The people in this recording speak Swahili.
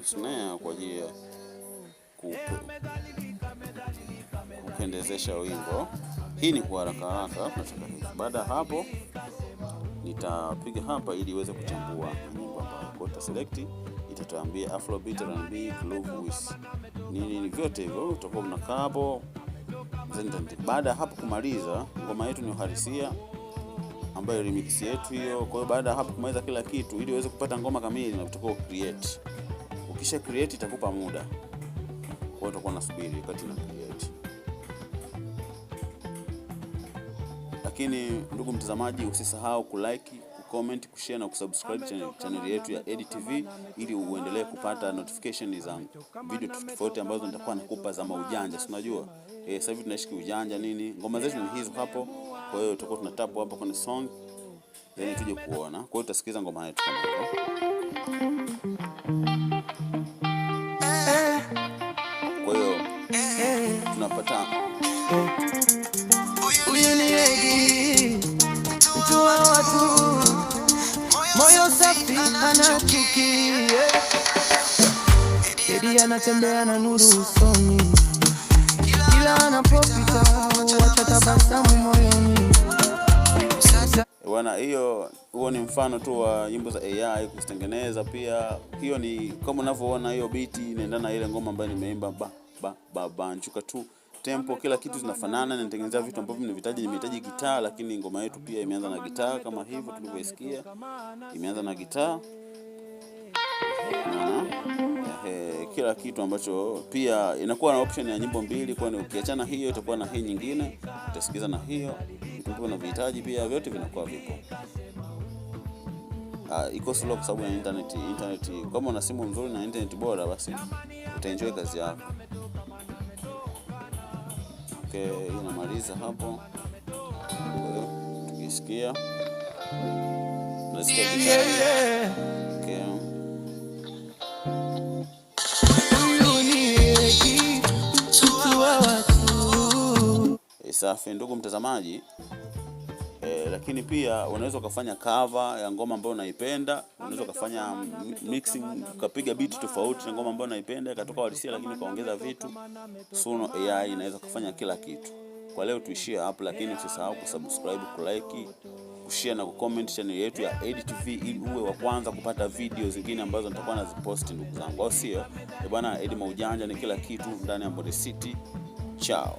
snare kwa ajili ya kupendezesha wimbo. Hii ni kwa haraka tunataka hivi. Baada ya hapo nitapiga hapa ili iweze kuchambua nyimbo ambayo kwa select itatuambia Afrobeat, R&B, groove with nini vyote hivyo utakuwa mnakaa hapo. Baada ya hapo kumaliza, ngoma yetu ni uhalisia ambayo remix yetu hiyo. Kwa hiyo baada ya hapo kumaliza kila kitu, ili uweze kupata ngoma kamili na utakuwa create. Ukisha create itakupa muda. Kwa hiyo utakuwa unasubiri wakati na create. Lakini ndugu mtazamaji, usisahau kulike, kucomment, kushare na kusubscribe channel yetu ya EDTV ili uendelee kupata notification za video tofauti ambazo nitakuwa nakupa za maujanja. Si unajua sasa hivi tunashiki ujanja nini, ngoma zetu ni hizo hapo. Kwa hiyo tutakuwa tunatap hapo kwenye song ili tuje kuona. Kwa hiyo utasikiza ngoma yetu kama hivyo. Kwa hiyo tunapata huyu ni Edi, mtu wa watu, moyo safi anachukia. Edi anatembea na nuru usoni, kila anapopita huacha tabasamu moyoni. Bwana, huo ni mfano tu wa nyimbo za AI kuzitengeneza. Pia hiyo ni kama unavyoona, hiyo beat inaendana na ile ngoma ambayo nimeimba nchuka tu tempo, kila kitu zinafanana. Nitengeneza vitu ambavyo nimehitaji gitaa, lakini ngoma yetu pia imeanza na gitaa kama hivyo tulivyosikia, imeanza na gitaa. Kila kitu ambacho pia inakuwa na option ya nyimbo mbili, kwa ukiachana hiyo itakuwa na hii nyingine, utasikiza na hiyo vitu na vihitaji pia vyote vinakuwa vipo. Iko slow kwa sababu ya internet. Kama una simu nzuri na internet bora, basi utaenjoy kazi yako. Okay, inamaliza hapo. Tukisikia nasikia gitaa. Okay. Safi ndugu mtazamaji. Lakini pia unaweza ukafanya cover ya ngoma ambayo unaipenda. Unaweza ukafanya mixing, ukapiga beat tofauti na ngoma ambayo unaipenda ikatoka halisia, lakini kaongeza vitu. Suno AI inaweza kufanya kila kitu. Kwa leo tuishie hapo, lakini usisahau kusubscribe, kulike, kushare na kucomment channel yetu ya EDTV ili uwe wa kwanza kupata video zingine ambazo nitakuwa nazipost ndugu zangu. Au sio? Bwana, Edi Maujanja ni kila kitu ndani ya Mode City. Ciao.